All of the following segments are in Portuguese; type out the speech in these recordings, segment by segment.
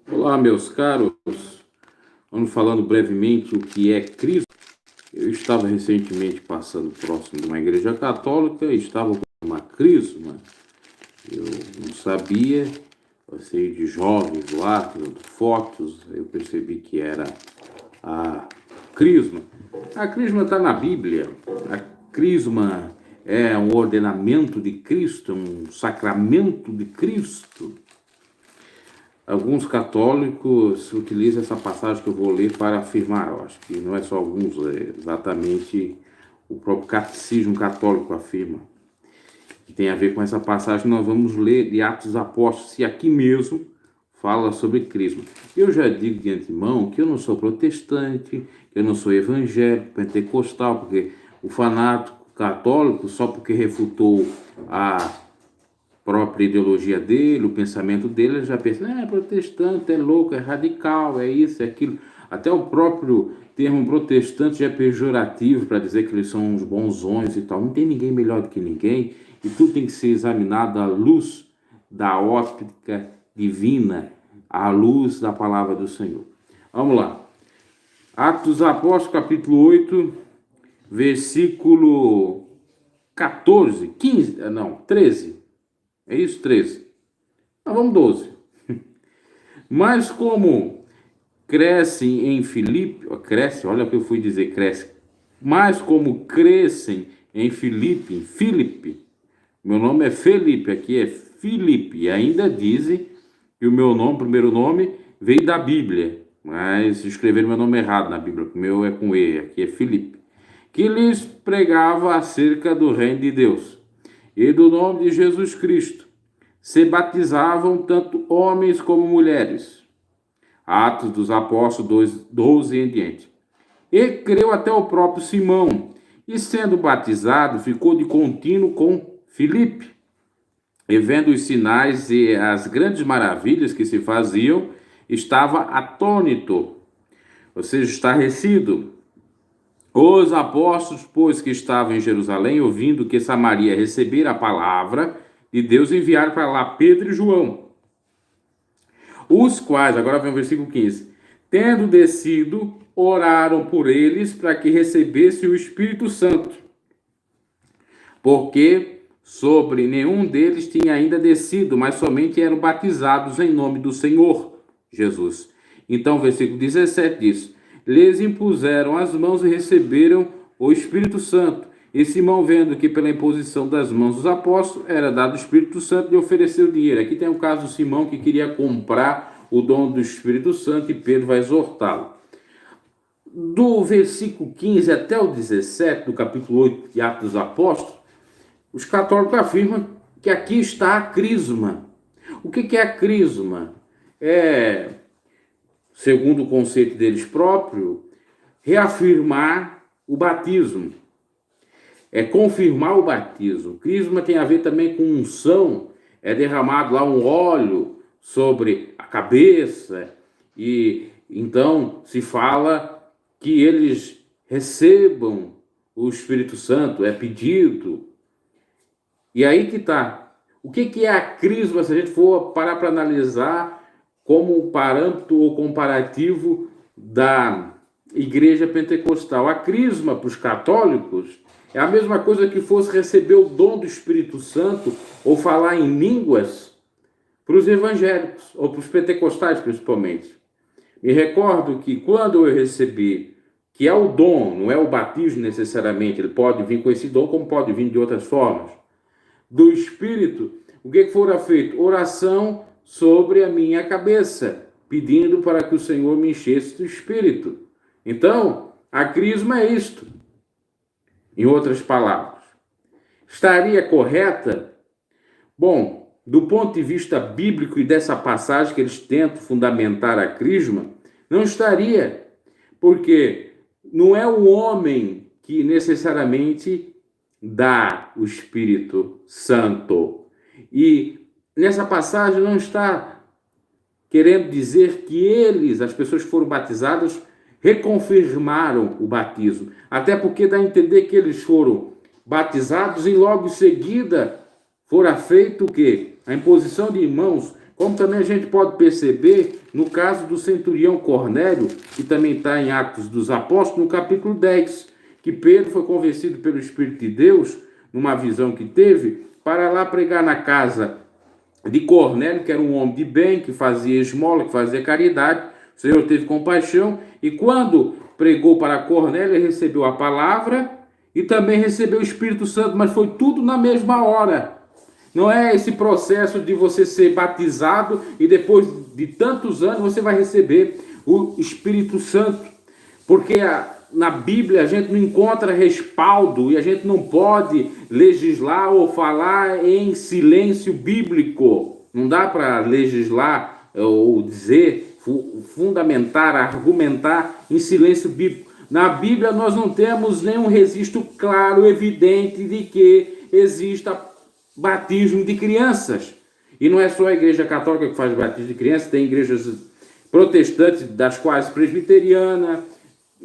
Olá, meus caros. Vamos falando brevemente o que é Cristo. Eu estava recentemente passando próximo de uma igreja católica e estava com uma crisma. Eu não sabia, passei de jovens lá, tirando fotos, eu percebi que era a crisma. A crisma está na Bíblia. A crisma é um ordenamento de Cristo, um sacramento de Cristo. Alguns católicos utilizam essa passagem que eu vou ler para afirmar, eu acho que não é só alguns, é exatamente o próprio catecismo católico afirma, que tem a ver com essa passagem que nós vamos ler de Atos dos Apóstolos, se aqui mesmo fala sobre Crisma. Eu já digo de antemão que eu não sou protestante, que eu não sou evangélico, pentecostal, porque o fanático católico, só porque refutou a própria ideologia dele, o pensamento dele, ele já pensa, é protestante, é louco, é radical, é isso, é aquilo. Até o próprio termo protestante já é pejorativo para dizer que eles são uns bonzões e tal. Não tem ninguém melhor do que ninguém e tudo tem que ser examinado à luz da óptica divina, à luz da palavra do Senhor. Vamos lá. Atos dos Apóstolos, capítulo 8, versículo 14, 15, não, 13. É isso, 13. Mas vamos 12. Mas como crescem em Filipe, olha o que eu fui dizer, cresce. Mas como crescem em Filipe, meu nome é Felipe, aqui é Filipe, e ainda dizem que o meu nome, primeiro nome, veio da Bíblia, mas escreveram meu nome errado na Bíblia, o meu é com E, aqui é Filipe, que lhes pregava acerca do reino de Deus e do nome de Jesus Cristo. Se batizavam tanto homens como mulheres. Atos dos Apóstolos 12 em diante. E creu até o próprio Simão, e sendo batizado, ficou de contínuo com Filipe. E vendo os sinais e as grandes maravilhas que se faziam, estava atônito, ou seja, estarrecido. Os apóstolos, pois, que estavam em Jerusalém, ouvindo que Samaria recebera a palavra de Deus, enviaram para lá Pedro e João, os quais, agora vem o versículo 15, tendo descido, oraram por eles para que recebessem o Espírito Santo, porque sobre nenhum deles tinha ainda descido, mas somente eram batizados em nome do Senhor Jesus. Então, o versículo 17 diz, lhes impuseram as mãos e receberam o Espírito Santo. E Simão, vendo que pela imposição das mãos dos apóstolos era dado o Espírito Santo, lhe ofereceu dinheiro. Aqui tem o caso do Simão que queria comprar o dom do Espírito Santo e Pedro vai exortá-lo. Do versículo 15 até o 17 do capítulo 8 de Atos dos Apóstolos, os católicos afirmam que aqui está a crisma. O que é a crisma? É, segundo o conceito deles próprios, reafirmar o batismo. É confirmar o batismo. Crisma tem a ver também com unção, é derramado lá um óleo sobre a cabeça e então se fala que eles recebam o Espírito Santo, é pedido. E aí que está. O que é a crisma, se a gente for parar para analisar como parâmetro ou comparativo da igreja pentecostal? A crisma para os católicos é a mesma coisa que fosse receber o dom do Espírito Santo ou falar em línguas para os evangélicos, ou para os pentecostais principalmente. Me recordo que quando eu recebi, que é o dom, não é o batismo necessariamente, ele pode vir com esse dom, como pode vir de outras formas, do Espírito, o que fora feito? Oração sobre a minha cabeça, pedindo para que o Senhor me enchesse do Espírito. Então, a crisma é isto. Em outras palavras, estaria correta? Bom, do ponto de vista bíblico e dessa passagem que eles tentam fundamentar a crisma, não estaria, porque não é o homem que necessariamente dá o Espírito Santo. E nessa passagem não está querendo dizer que eles, as pessoas que foram batizadas, reconfirmaram o batismo. Até porque dá a entender que eles foram batizados e logo em seguida fora feito o quê? A imposição de mãos, Como também a gente pode perceber no caso do centurião Cornélio, que também está em Atos dos Apóstolos, no capítulo 10, que Pedro foi convencido pelo Espírito de Deus, numa visão que teve, para lá pregar na casa de Cornélio, que era um homem de bem, que fazia esmola, que fazia caridade. O Senhor teve compaixão, e quando pregou para Cornélio, ele recebeu a palavra e também recebeu o Espírito Santo, mas foi tudo na mesma hora. Não é esse processo de você ser batizado e depois de tantos anos você vai receber o Espírito Santo. Porque na Bíblia a gente não encontra respaldo e a gente não pode legislar ou falar em silêncio bíblico. Não dá para legislar ou dizer, fundamentar, argumentar em silêncio bíblico. Na Bíblia nós não temos nenhum registro claro, evidente de que exista batismo de crianças. E não é só a Igreja Católica que faz batismo de crianças, tem igrejas protestantes, das quais presbiteriana,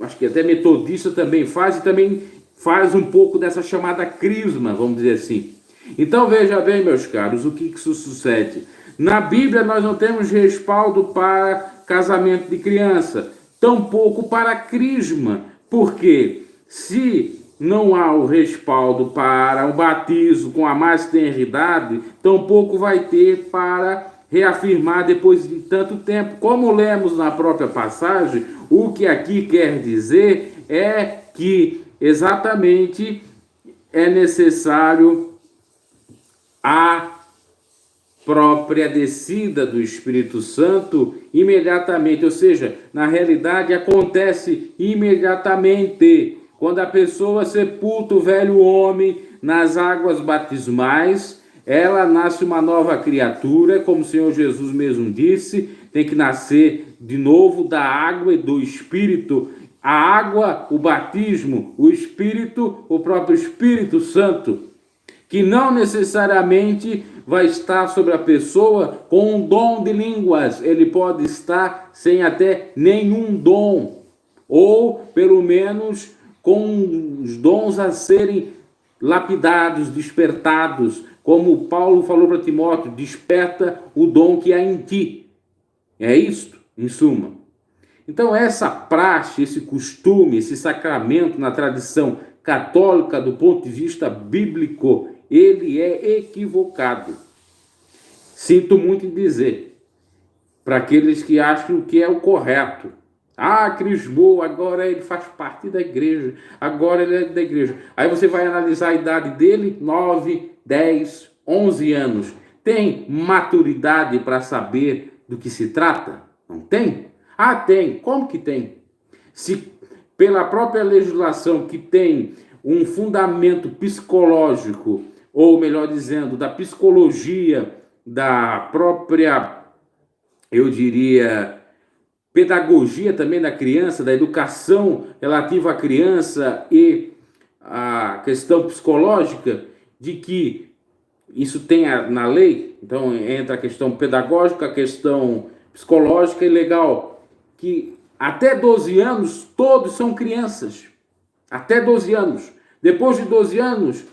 acho que até metodista também faz, e também faz um pouco dessa chamada crisma, vamos dizer assim. Então veja bem, meus caros, o que isso sucede. Na Bíblia nós não temos respaldo para casamento de criança, tampouco para crisma, porque se não há o respaldo para o batismo com a mais tenra idade, tampouco vai ter para reafirmar depois de tanto tempo. Como lemos na própria passagem, o que aqui quer dizer é que exatamente é necessário a própria descida do Espírito Santo imediatamente, ou seja, na realidade acontece imediatamente. Quando a pessoa sepulta o velho homem nas águas batismais, ela nasce uma nova criatura, como o Senhor Jesus mesmo disse, tem que nascer de novo da água e do Espírito. A água, o batismo, o Espírito, o próprio Espírito Santo, que não necessariamente vai estar sobre a pessoa com um dom de línguas, ele pode estar sem até nenhum dom, ou pelo menos com os dons a serem lapidados, despertados, como Paulo falou para Timóteo, desperta o dom que há em ti. É isto, em suma. Então essa praxe, esse costume, esse sacramento na tradição católica do ponto de vista bíblico, ele é equivocado. Sinto muito em dizer, para aqueles que acham que é o correto. Ah, crismou, agora ele faz parte da igreja, agora ele é da igreja. Aí você vai analisar a idade dele, 9, 10, 11 anos. Tem maturidade para saber do que se trata? Não tem? Ah, tem. Como que tem? Se pela própria legislação que tem um fundamento psicológico, ou melhor dizendo, da psicologia, da própria, eu diria, pedagogia também da criança, da educação relativa à criança e a questão psicológica, de que isso tem na lei, então entra a questão pedagógica, a questão psicológica e legal, que até 12 anos todos são crianças, até 12 anos. Depois de 12 anos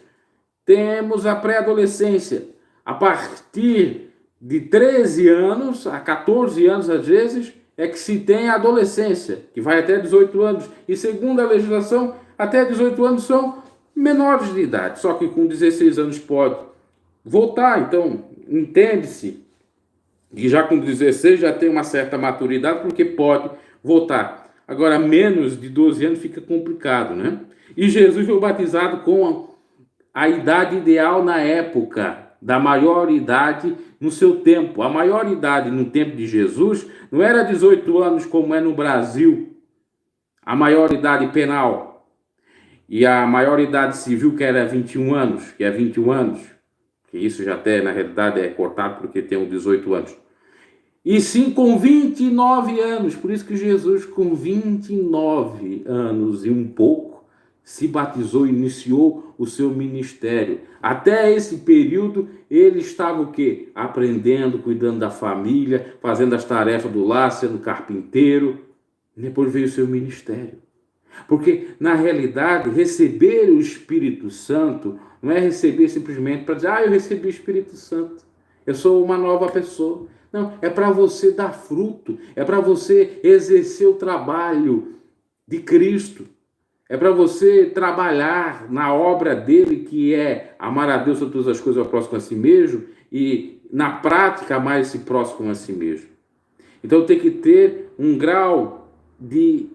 temos a pré-adolescência. A partir de 13 anos a 14 anos às vezes é que se tem a adolescência, que vai até 18 anos. E segundo a legislação, até 18 anos são menores de idade. Só que com 16 anos pode voltar. Então, entende-se que já com 16 já tem uma certa maturidade, porque pode voltar. Agora, menos de 12 anos fica complicado, né? E Jesus foi batizado com a idade ideal na época, da maior idade no seu tempo. A maior idade no tempo de Jesus não era 18 anos como é no Brasil, a maior idade penal, e a maior idade civil, que era 21 anos, que é 21 anos, que isso já até na realidade é cortado porque tem um 18 anos. E sim com 29 anos, por isso que Jesus com 29 anos e um pouco se batizou, iniciou o seu ministério. Até esse período ele estava o quê? Aprendendo, cuidando da família, fazendo as tarefas do lar, sendo carpinteiro. Depois veio o seu ministério. Porque, na realidade, receber o Espírito Santo não é receber simplesmente para dizer, eu recebi o Espírito Santo, eu sou uma nova pessoa. Não, é para você dar fruto, é para você exercer o trabalho de Cristo. É para você trabalhar na obra dele, que é amar a Deus sobre todas as coisas, ao próximo a si mesmo, e na prática amar esse próximo a si mesmo. Então tem que ter um grau de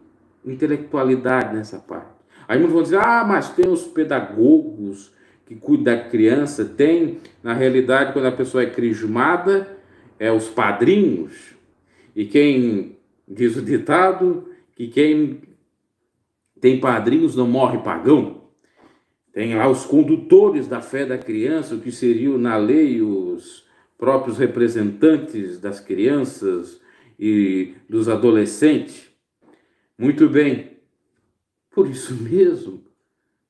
intelectualidade nessa parte. Aí muitos vão dizer, mas tem os pedagogos que cuidam da criança, tem, na realidade, quando a pessoa é crismada, os padrinhos, e quem diz o ditado, que quem tem padrinhos não morre pagão. Tem lá os condutores da fé da criança, o que seriam na lei os próprios representantes das crianças e dos adolescentes. Muito bem. Por isso mesmo,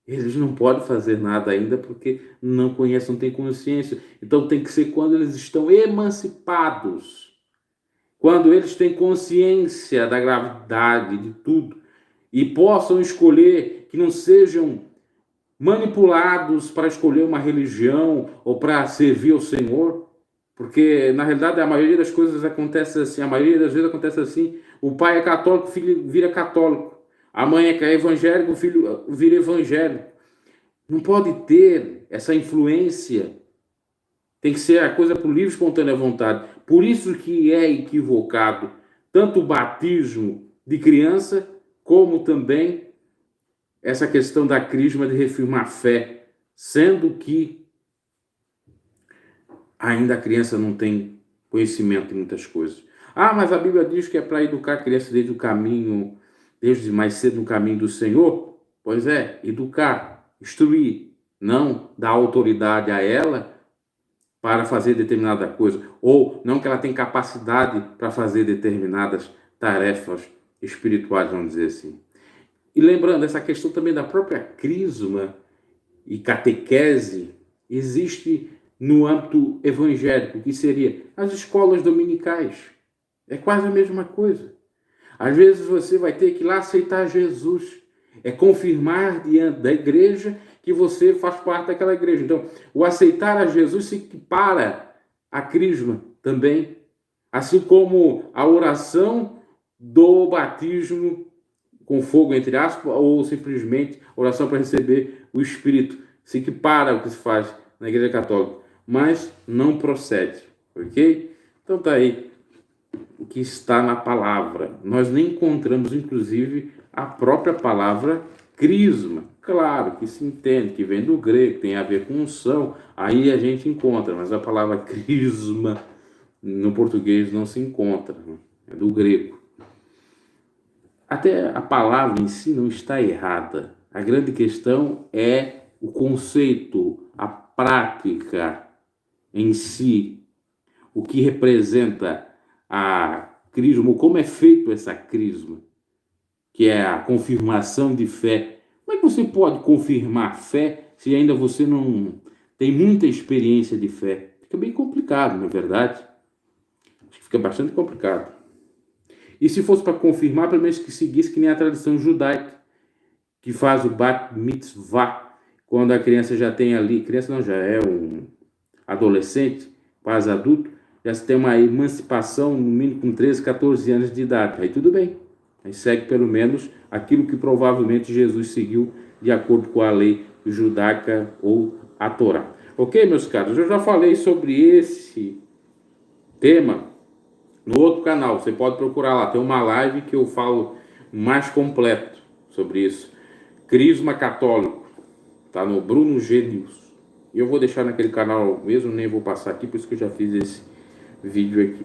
eles não podem fazer nada ainda porque não conhecem, não têm consciência. Então tem que ser quando eles estão emancipados, quando eles têm consciência da gravidade de tudo e possam escolher, que não sejam manipulados para escolher uma religião ou para servir ao Senhor, porque na realidade a maioria das coisas acontece assim, a maioria das vezes acontece assim, o pai é católico, o filho vira católico, a mãe é evangélica, o filho vira evangélico. Não pode ter essa influência, tem que ser a coisa por livre e espontânea vontade. Por isso que é equivocado tanto o batismo de criança, como também essa questão da crisma de reafirmar a fé, sendo que ainda a criança não tem conhecimento de muitas coisas. Mas a Bíblia diz que é para educar a criança desde o caminho, desde mais cedo no caminho do Senhor. Pois é, educar, instruir, não dar autoridade a ela para fazer determinada coisa, ou não que ela tem capacidade para fazer determinadas tarefas espirituais, vamos dizer assim. E lembrando, essa questão também da própria crisma e catequese existe no âmbito evangélico, que seria as escolas dominicais. É quase a mesma coisa. Às vezes você vai ter que ir lá aceitar Jesus. É confirmar diante da igreja que você faz parte daquela igreja. Então, o aceitar a Jesus se equipara à crisma também. Assim como a oração do batismo com fogo, entre aspas, ou simplesmente oração para receber o Espírito. Se equipara ao que se faz na Igreja Católica, mas não procede, ok? Então tá aí o que está na palavra. Nós nem encontramos, inclusive, a própria palavra crisma. Claro que se entende, que vem do grego, tem a ver com unção, aí a gente encontra, mas a palavra crisma no português não se encontra, né? É do grego. Até a palavra em si não está errada. A grande questão é o conceito, a prática em si, o que representa a crisma, como é feito essa crisma, que é a confirmação de fé. Como é que você pode confirmar fé se ainda você não tem muita experiência de fé? Fica bem complicado, não é verdade? Acho que fica bastante complicado. E se fosse para confirmar, pelo menos que seguisse que nem a tradição judaica, que faz o bat mitzvah, quando a criança já tem ali, criança não, já é um adolescente, quase adulto, já se tem uma emancipação, no mínimo com 13, 14 anos de idade. Aí tudo bem. Aí segue pelo menos aquilo que provavelmente Jesus seguiu de acordo com a lei judaica ou a Torá. Ok, meus caros? Eu já falei sobre esse tema no outro canal, você pode procurar lá, tem uma live que eu falo mais completo sobre isso. Crisma católico, tá no Bruno G News. E eu vou deixar naquele canal mesmo, nem vou passar aqui, por isso que eu já fiz esse vídeo aqui.